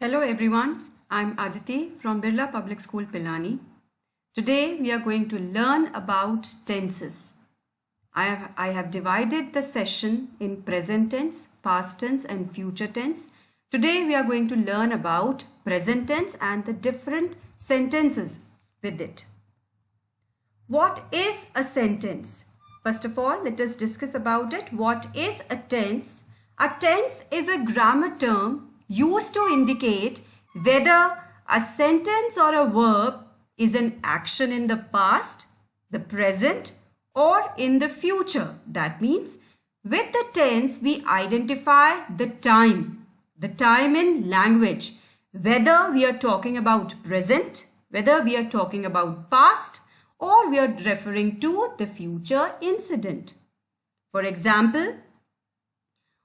Hello everyone, I'm Aditi from Birla Public School, Pilani. Today we are going to learn about tenses. I have divided the session in present tense, past tense and future tense. Today we are going to learn about present tense and the different sentences with it. What is a sentence? First of all, let us discuss about it. What is a tense? A tense is a grammar term used to indicate whether a sentence or a verb is an action in the past, the present, or in the future. That means with the tense we identify the time in language, whether we are talking about present, whether we are talking about past, or we are referring to the future incident. For example,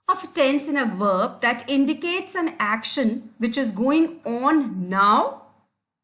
of a tense in a verb that indicates an action which is going on now,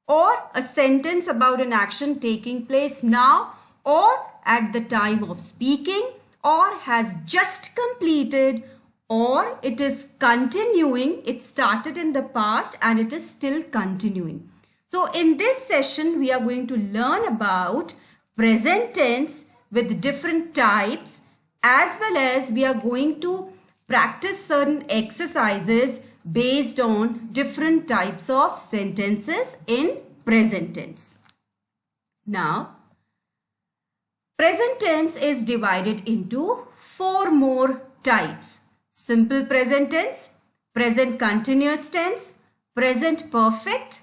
or a sentence about an action taking place now or at the time of speaking, or has just completed, or it is continuing. It started in the past and it is still continuing. So in this session we are going to learn about present tense with different types, as well as we are going to practice certain exercises based on different types of sentences in present tense. Now, present tense is divided into 4 more types. Simple present tense, present continuous tense, present perfect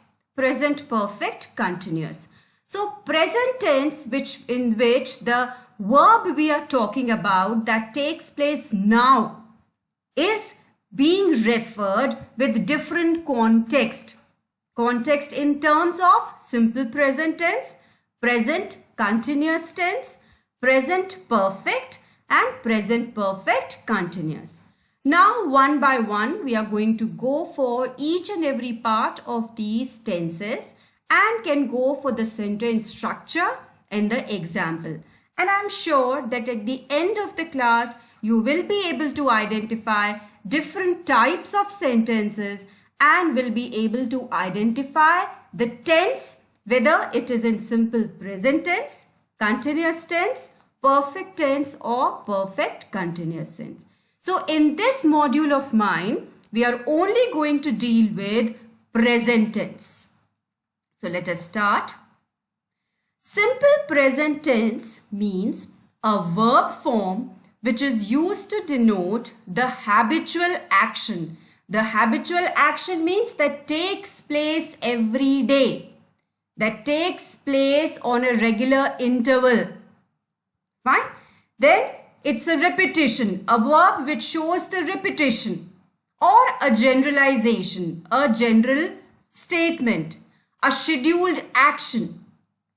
continuous. So present tense, in which the verb we are talking about that takes place now is being referred with different context. Context in terms of simple present tense, present continuous tense, present perfect and present perfect continuous. Now one by one we are going to go for each and every part of these tenses and can go for the sentence structure and the example. And I'm sure that at the end of the class you will be able to identify different types of sentences and will be able to identify the tense, whether it is in simple present tense, continuous tense, perfect tense or perfect continuous tense. So in this module of mine, we are only going to deal with present tense. So let us start. Simple present tense means a verb form which is used to denote the habitual action. The habitual action means that takes place every day, that takes place on a regular interval. Fine? Then it's a repetition, a verb which shows the repetition, or a generalization, a general statement, a scheduled action.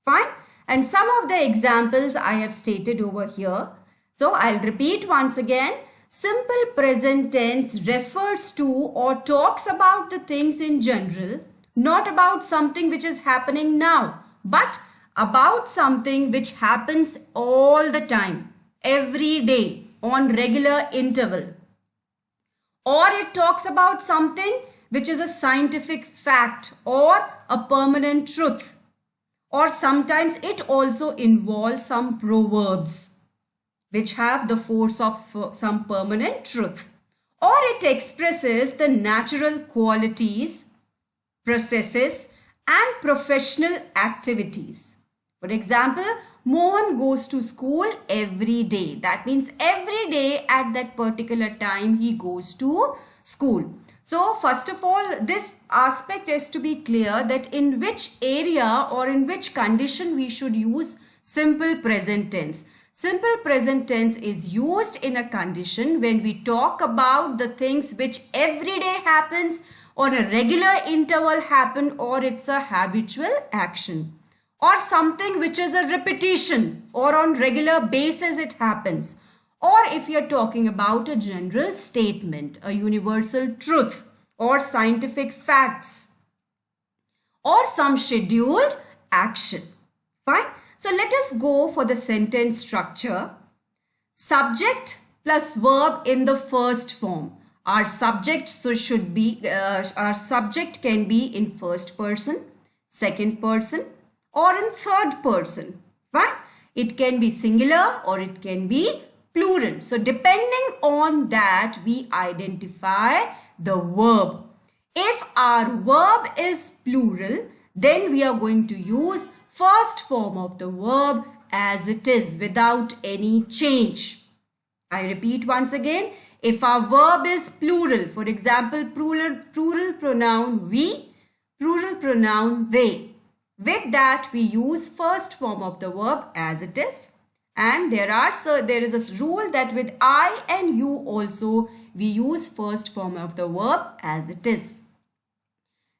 Fine? And some of the examples I have stated over here. So I'll repeat once again. Simple present tense refers to or talks about the things in general, not about something which is happening now, but about something which happens all the time, every day, on regular interval. Or it talks about something which is a scientific fact or a permanent truth. Or sometimes it also involves some proverbs which have the force of some permanent truth. Or it expresses the natural qualities, processes and professional activities. For example, Mohan goes to school every day. That means every day at that particular time he goes to school. So first of all, this aspect is to be clear that in which area or in which condition we should use simple present tense. Simple present tense is used in a condition when we talk about the things which every day happens, on a regular interval happen, or it's a habitual action, or something which is a repetition or on regular basis it happens. Or if you're talking about a general statement, a universal truth or scientific facts or some scheduled action. Fine. So let us go for the sentence structure. Subject plus verb in the first form. Our subject our subject can be in first person, second person, or in third person. Fine. It can be singular or it can be plural. So depending on that, we identify the verb. If our verb is plural, then we are going to use first form of the verb as it is without any change. I repeat once again, if our verb is plural, for example, plural pronoun we, plural pronoun they. With that, we use first form of the verb as it is. And there is a rule that with I and you also, we use first form of the verb as it is.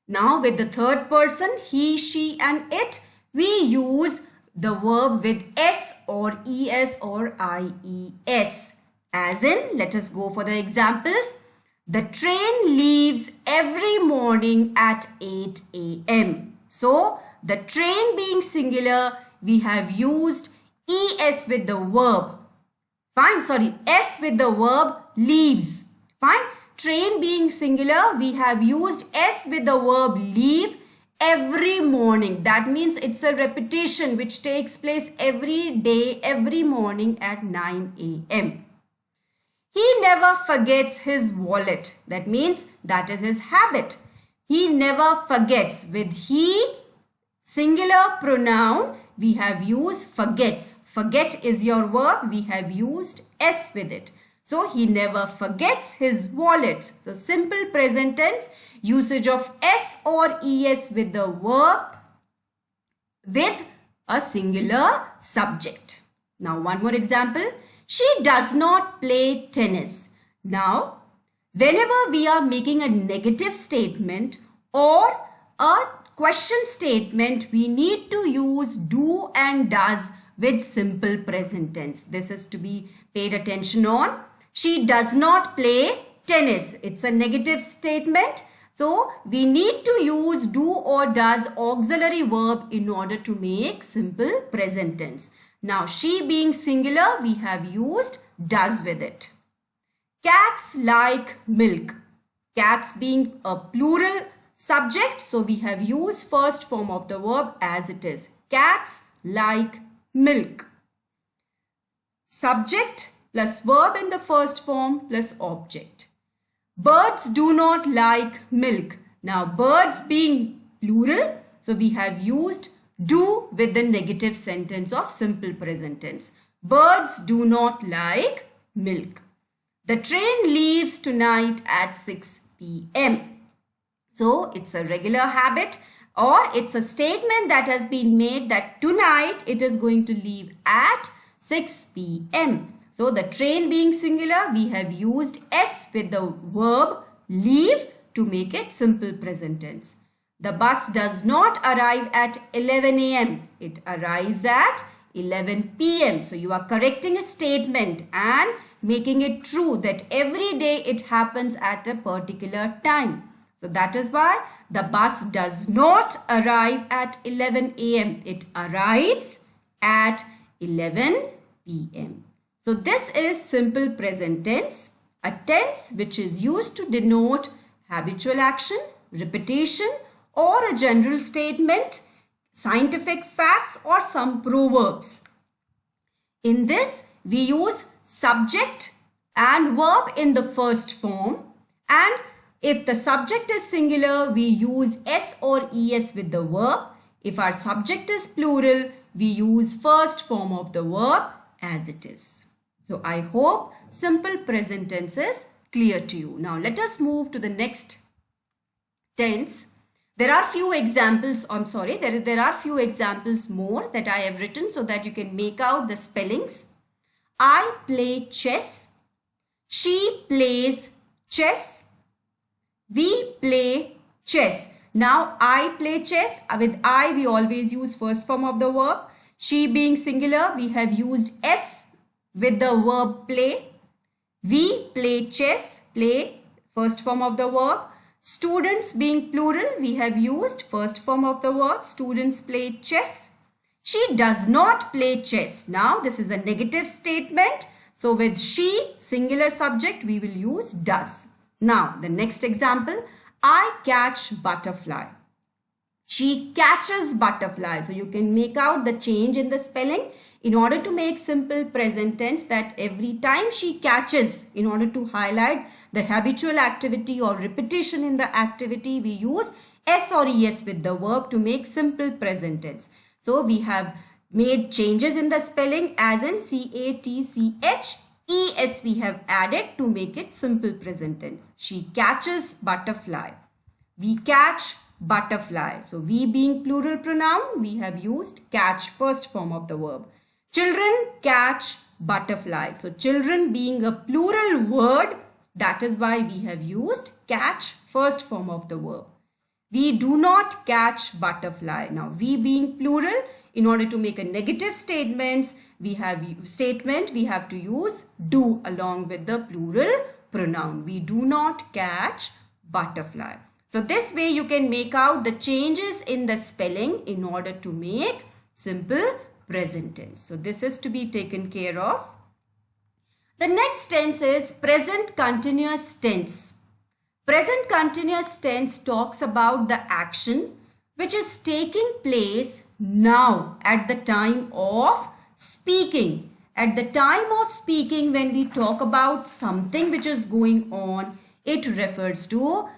Now, with the third person, he, she, and it, we use the verb with s or es or ies. As in, let us go for the examples. The train leaves every morning at 8 a.m. So, the train being singular, we have used es with the verb. Fine, sorry, s with the verb leaves. Fine. Train being singular, we have used s with the verb leave every morning. That means it's a repetition which takes place every day, every morning at 9 a.m. He never forgets his wallet. That means that is his habit. He never forgets. With he, singular pronoun, we have used forgets. Forget is your verb. We have used s with it. So, he never forgets his wallet. So, simple present tense, usage of s or es with the verb with a singular subject. Now, one more example. She does not play tennis. Now, whenever we are making a negative statement or a question statement, we need to use do and does with simple present tense. This is to be paid attention on. She does not play tennis. It's a negative statement. So, we need to use do or does auxiliary verb in order to make simple present tense. Now, she being singular, we have used does with it. Cats like milk. Cats being a plural subject, so we have used first form of the verb as it is. Cats like milk. Subject plus verb in the first form plus object. Birds do not like milk. Now, birds being plural, so we have used do with the negative sentence of simple present tense. Birds do not like milk. The train leaves tonight at 6 p.m. So, it's a regular habit or it's a statement that has been made that tonight it is going to leave at 6 p.m. So, the train being singular, we have used s with the verb leave to make it simple present tense. The bus does not arrive at 11 a.m. It arrives at 11 p.m. So, you are correcting a statement and making it true that every day it happens at a particular time. So, that is why the bus does not arrive at 11 a.m. It arrives at 11 p.m. So, this is simple present tense, a tense which is used to denote habitual action, repetition, or a general statement, scientific facts, or some proverbs. In this, we use subject and verb in the first form, and if the subject is singular, we use s or es with the verb. If our subject is plural, we use first form of the verb as it is. So, I hope simple present tense is clear to you. Now, let us move to the next tense. There are few examples, there are few examples more that I have written so that you can make out the spellings. I play chess. She plays chess. We play chess. Now, I play chess. With I, we always use first form of the verb. She being singular, we have used s with the verb play. We play chess. Play, first form of the verb. Students being plural, we have used first form of the verb. Students play chess. She does not play chess. Now, this is a negative statement. So, with she, singular subject, we will use does. Now, the next example, I catch butterfly. She catches butterfly. So you can make out the change in the spelling in order to make simple present tense, that every time she catches, in order to highlight the habitual activity or repetition in the activity, we use S or ES with the verb to make simple present tense. So we have made changes in the spelling, as in CATCHES we have added to make it simple present tense. She catches butterfly. We catch butterfly. So we being plural pronoun, we have used catch first form of the verb. Children catch butterfly. So children being a plural word, that is why we have used catch first form of the verb. We do not catch butterfly. Now we being plural, in order to make a negative statement, we have to use do along with the plural pronoun. We do not catch butterfly. So this way you can make out the changes in the spelling in order to make simple present tense. So this is to be taken care of. The next tense is present continuous tense. Present continuous tense talks about the action which is taking place now at the time of speaking. At the time of speaking, when we talk about something which is going on, it refers to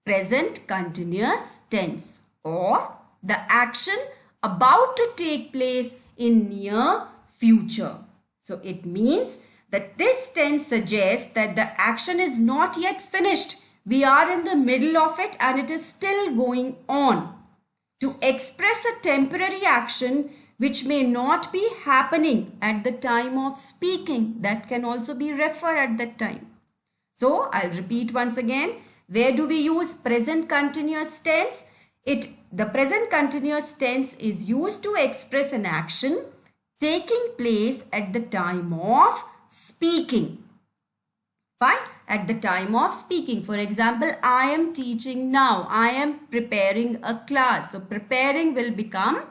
present continuous tense, or the action about to take place in near future. So it means that this tense suggests that the action is not yet finished. We are in the middle of it and it is still going on. To express a temporary action which may not be happening at the time of speaking, that can also be referred at that time. So I'll repeat once again. Where do we use present continuous tense? The present continuous tense is used to express an action taking place at the time of speaking. Fine? At the time of speaking. For example, I am teaching now. I am preparing a class. So preparing will become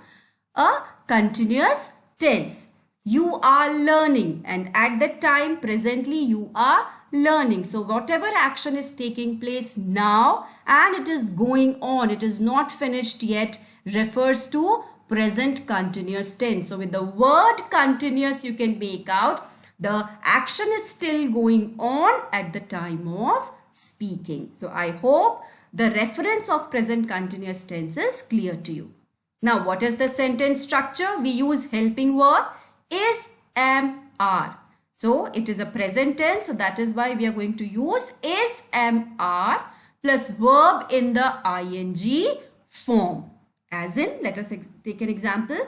a continuous tense. You are learning, and at that time presently you are learning. So whatever action is taking place now and it is going on, it is not finished yet, refers to present continuous tense. So with the word continuous, you can make out the action is still going on at the time of speaking. So I hope the reference of present continuous tense is clear to you. Now what is the sentence structure? We use helping verb is, am, are. So it is a present tense. So that is why we are going to use is, am, are plus verb in the ing form. As in, let us take an example.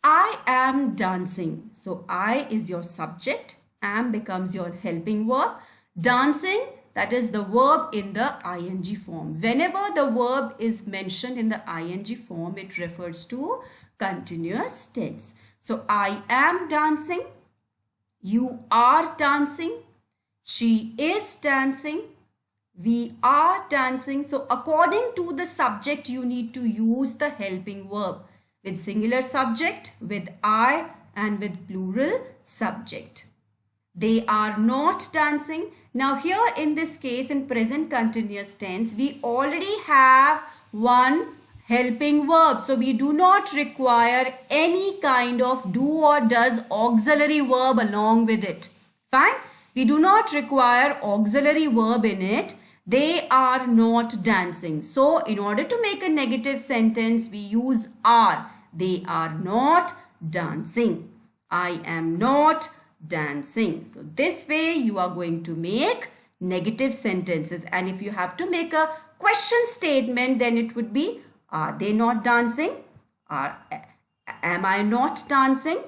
I am dancing. So I is your subject. Am becomes your helping verb. Dancing, that is the verb in the ing form. Whenever the verb is mentioned in the ing form, it refers to continuous tense. So I am dancing. You are dancing. She is dancing. We are dancing. So according to the subject, you need to use the helping verb with singular subject, with I, and with plural subject. They are not dancing. Now here in this case, in present continuous tense, we already have one helping verb. So we do not require any kind of do or does auxiliary verb along with it. Fine? We do not require auxiliary verb in it. They are not dancing. So in order to make a negative sentence, we use are. They are not dancing. I am not dancing. So this way you are going to make negative sentences. And if you have to make a question statement, then it would be, are they not dancing? Am I not dancing?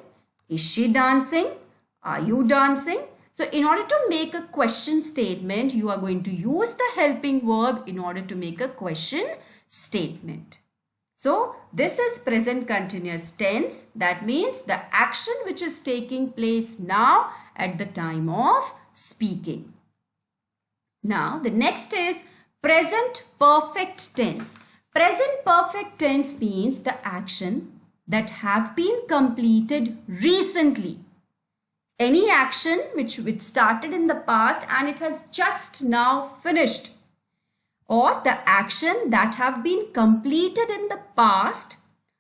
Is she dancing? Are you dancing? So in order to make a question statement, you are going to use the helping verb in order to make a question statement. So this is present continuous tense. That means the action which is taking place now at the time of speaking. Now the next is present perfect tense. Present perfect tense means the action that have been completed recently. Any action which started in the past and it has just now finished, or the action that have been completed in the past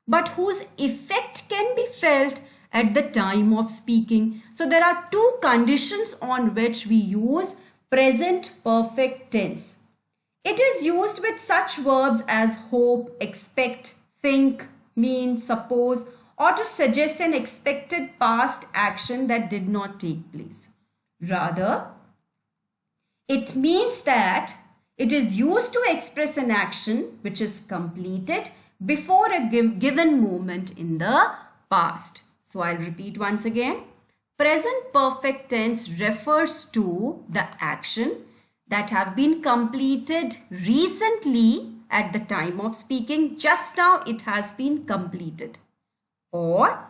but whose effect can be felt at the time of speaking. So there are two conditions on which we use present perfect tense. It is used with such verbs as hope, expect, think, mean, suppose, or to suggest an expected past action that did not take place. Rather, it means that it is used to express an action which is completed before a given moment in the past. So I'll repeat once again. Present perfect tense refers to the action that have been completed recently at the time of speaking. Just now it has been completed. Or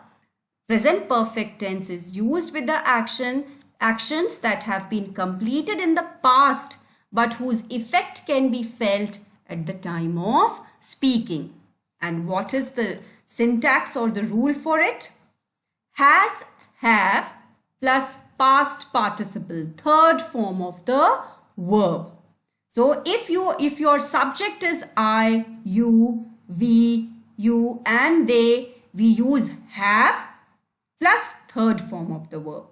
present perfect tense is used with the actions that have been completed in the past but whose effect can be felt at the time of speaking. And what is the syntax or the rule for it? Has, have plus past participle, third form of the verb. So if your subject is I, you, we, you and they, we use have plus third form of the verb.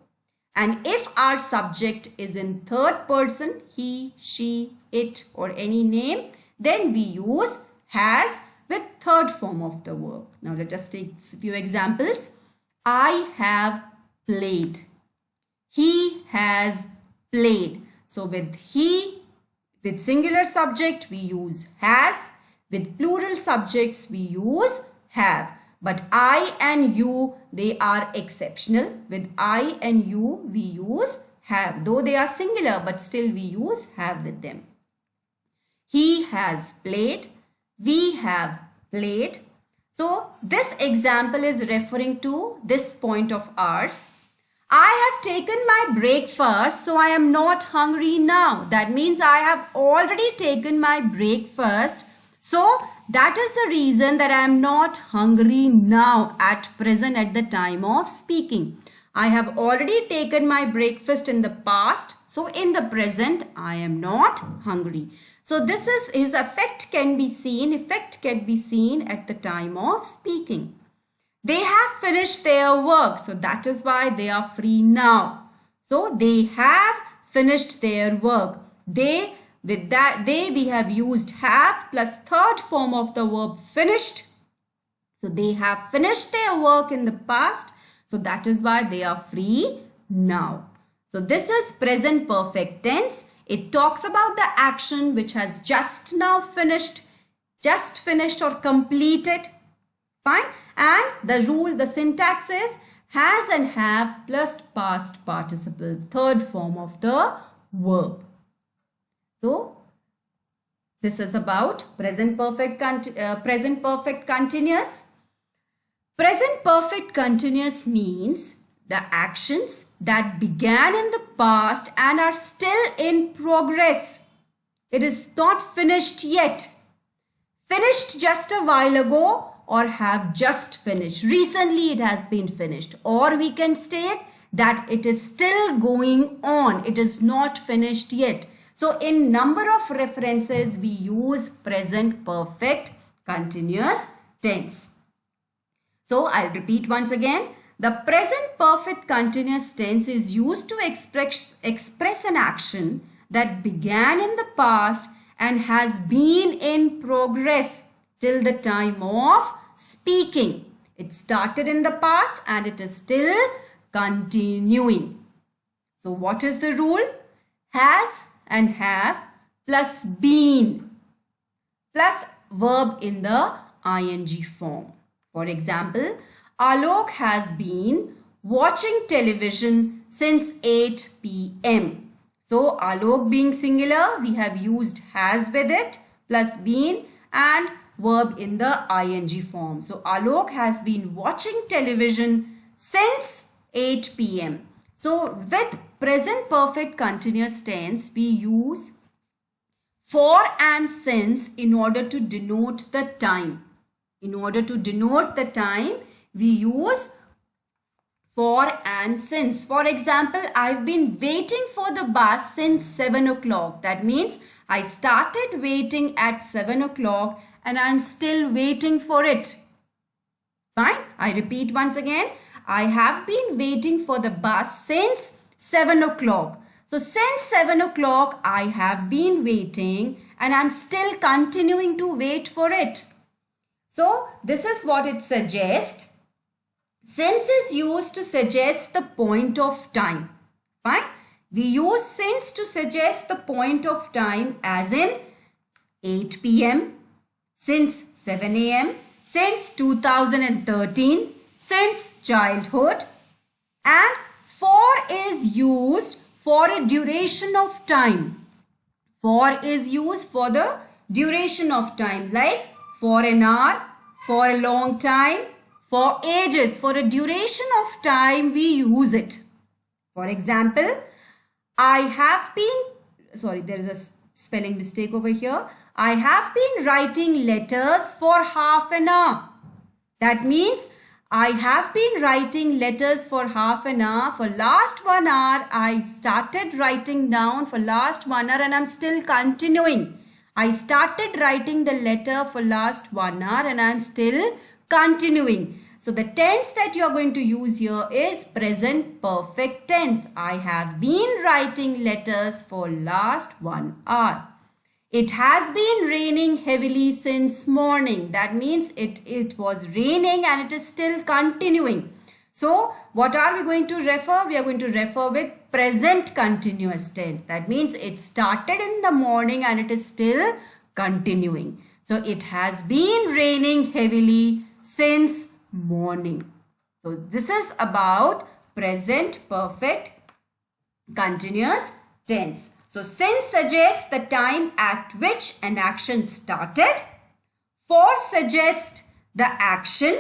And if our subject is in third person, he, she, it or any name, then we use has with third form of the verb. Now let us take a few examples. I have played. He has played. So with he, with singular subject, we use has. With plural subjects, we use have. But I and you, they are exceptional. With I and you, we use have. Though they are singular, but still we use have with them. He has played. We have played. So this example is referring to this point of ours. I have taken my breakfast, so I am not hungry now. That means I have already taken my breakfast. So that is the reason that I am not hungry now at present at the time of speaking. I have already taken my breakfast in the past. So in the present, I am not hungry. So this is his effect can be seen at the time of speaking. They have finished their work. So that is why they are free now. So they have finished their work. With that, we have used have plus third form of the verb finished. So they have finished their work in the past. So that is why they are free now. So this is present perfect tense. It talks about the action which has just now finished or completed. Fine. And the rule, the syntax is has and have plus past participle, third form of the verb. So this is about present perfect continuous. Present perfect continuous means the actions that began in the past and are still in progress. It is not finished yet. Finished just a while ago or have just finished. Recently it has been finished. Or we can state that it is still going on. It is not finished yet. So in number of references, we use present perfect continuous tense. So I'll repeat once again. The present perfect continuous tense is used to express an action that began in the past and has been in progress till the time of speaking. It started in the past and it is still continuing. So what is the rule? Has and have plus been plus verb in the ing form. For example, Alok has been watching television since 8 p.m. So Alok being singular, we have used has with it plus been and verb in the ing form. So Alok has been watching television since 8 p.m. So with present perfect continuous tense, we use for and since in order to denote the time. In order to denote the time, we use For and since. For example, I've been waiting for the bus since 7 o'clock. That means I started waiting at 7 o'clock and I'm still waiting for it. Fine. I repeat once again. I have been waiting for the bus since 7 o'clock. So since 7 o'clock, I have been waiting and I'm still continuing to wait for it. So this is what it suggests. Since is used to suggest the point of time. Fine. We use since to suggest the point of time as in 8 p.m., since 7 a.m., since 2013, since childhood. And for is used for a duration of time. For is used for the duration of time, like for an hour, for a long time, for ages, for a duration of time we use it. For example, I have been, sorry, there is a spelling mistake over here. I have been writing letters for half an hour. That means I have been writing letters for half an hour. For last 1 hour, I started writing down for last 1 hour and I'm still continuing. I started writing the letter for last 1 hour and I'm still continuing. So the tense that you are going to use here is present perfect tense. I have been writing letters for last 1 hour. It has been raining heavily since morning. That means it was raining and it is still continuing. So what are we going to refer? We are going to refer with present continuous tense. That means it started in the morning and it is still continuing. So it has been raining heavily since morning. So this is about present perfect continuous tense. So since suggests the time at which an action started. For suggests the action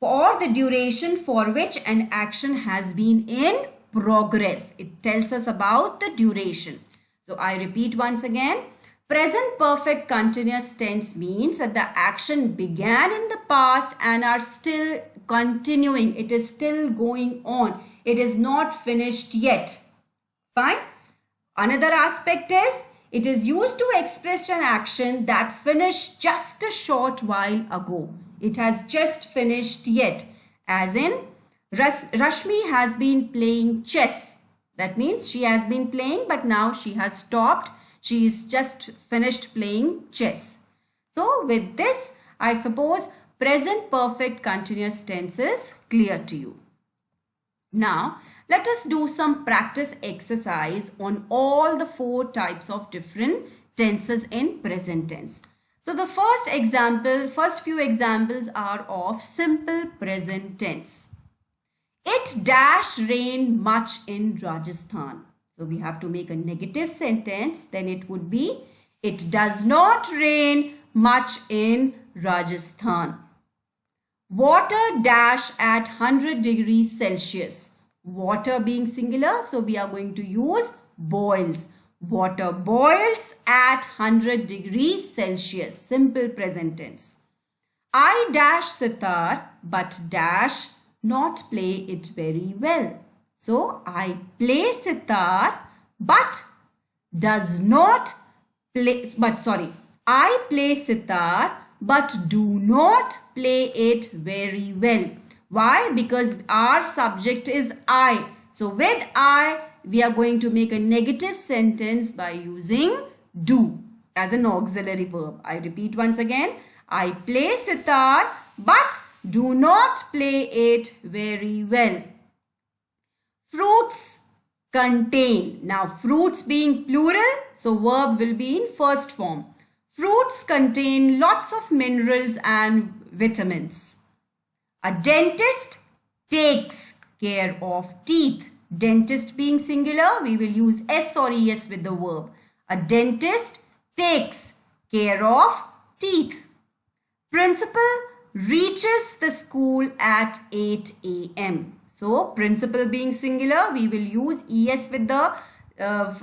or the duration for which an action has been in progress. It tells us about the duration. So I repeat once again. Present perfect continuous tense means that the action began in the past and are still continuing. It is still going on. It is not finished yet. Fine. Another aspect is it is used to express an action that finished just a short while ago. It has just finished yet. As in, Rashmi has been playing chess. That means she has been playing but now she has stopped. She is just finished playing chess. So with this, I suppose present perfect continuous tense is clear to you. Now, let us do some practice exercise on all the 4 types of different tenses in present tense. So the first few examples are of simple present tense. It dash rain much in Rajasthan. So we have to make a negative sentence. Then it would be, it does not rain much in Rajasthan. Water dash at 100 degrees Celsius. Water being singular, so we are going to use boils. Water boils at 100 degrees Celsius. Simple present tense. I dash sitar but dash not play it very well. So I play sitar but does not play, I play sitar but do not play it very well. Why? Because our subject is I. So with I, we are going to make a negative sentence by using do as an auxiliary verb. I repeat once again. I play sitar but do not play it very well. Fruits contain. Now fruits being plural, so verb will be in first form. Fruits contain lots of minerals and vitamins. A dentist takes care of teeth. Dentist being singular, we will use S or ES with the verb. A dentist takes care of teeth. Principal reaches the school at 8 a.m. So, principal being singular, we will use ES with the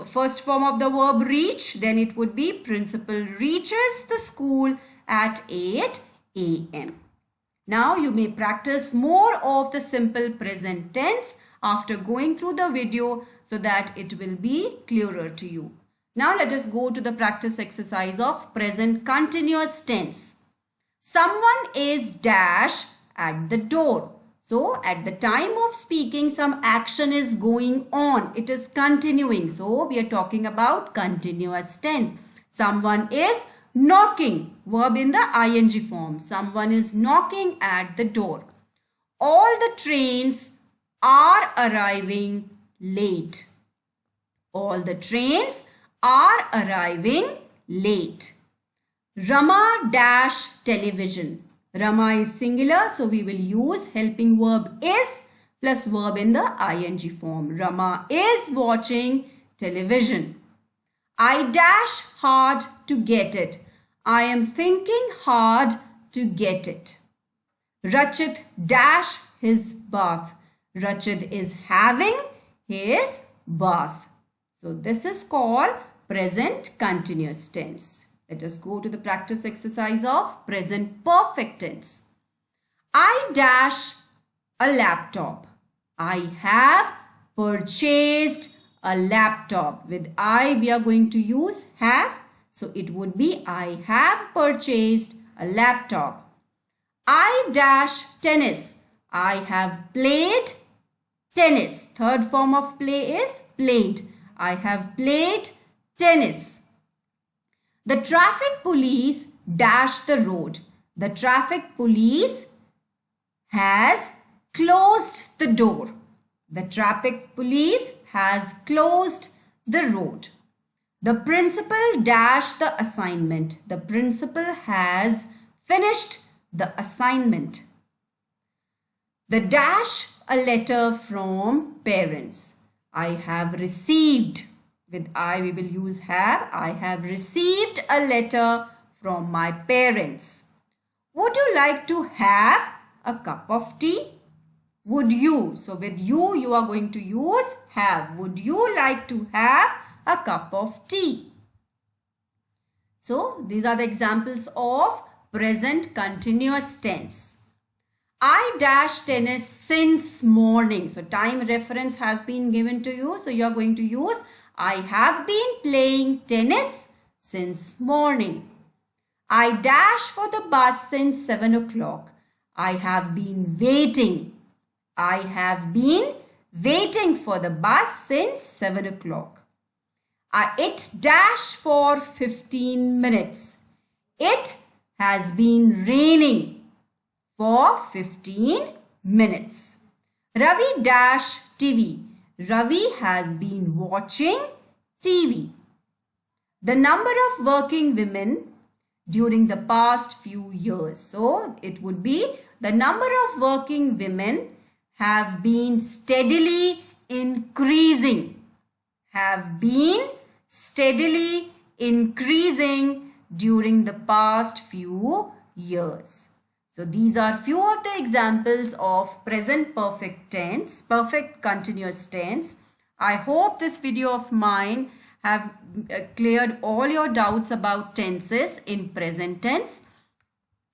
first form of the verb reach. Then it would be principal reaches the school at 8 a.m. Now you may practice more of the simple present tense after going through the video so that it will be clearer to you. Now let us go to the practice exercise of present continuous tense. Someone is dash at the door. So at the time of speaking, some action is going on. It is continuing. So we are talking about continuous tense. Someone is knocking, verb in the ing form. Someone is knocking at the door. All the trains are arriving late. All the trains are arriving late. Rama dash television. Rama is singular, so we will use helping verb is plus verb in the ing form. Rama is watching television. I dash hard to get it. I am thinking hard to get it. Rachit dash his bath. Rachit is having his bath. So this is called present continuous tense. Let us go to the practice exercise of present perfect tense. I dash a laptop. I have purchased a laptop. With I we are going to use have. So it would be I have purchased a laptop. I dash tennis. I have played tennis. Third form of play is played. I have played tennis. The traffic police dash the road. The traffic police has closed the door. The traffic police has closed the road. The principal dash the assignment. The principal has finished the assignment. The dash a letter from parents. I have received. With I we will use have. I have received a letter from my parents. Would you like to have a cup of tea? Would you? So with you are going to use have. Would you like to have a cup of tea? So these are the examples of present continuous tense. I dash tennis since morning. So time reference has been given to you. So you are going to use I have been playing tennis since morning. I dash for the bus since 7 o'clock. I have been waiting. I have been waiting for the bus since 7 o'clock. It dash for 15 minutes. It has been raining for 15 minutes. Ravi dash TV. Ravi has been watching TV. The number of working women during the past few years. So it would be the number of working women have been steadily increasing. Have been steadily increasing during the past few years. So these are few of the examples of present perfect tense, perfect continuous tense. I hope this video of mine have cleared all your doubts about tenses in present tense.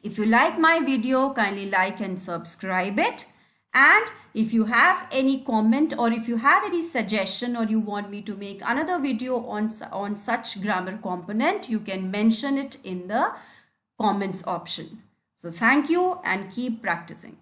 If you like my video, kindly like and subscribe it. And if you have any comment or if you have any suggestion or you want me to make another video on such grammar component, you can mention it in the comments option. So thank you and keep practicing.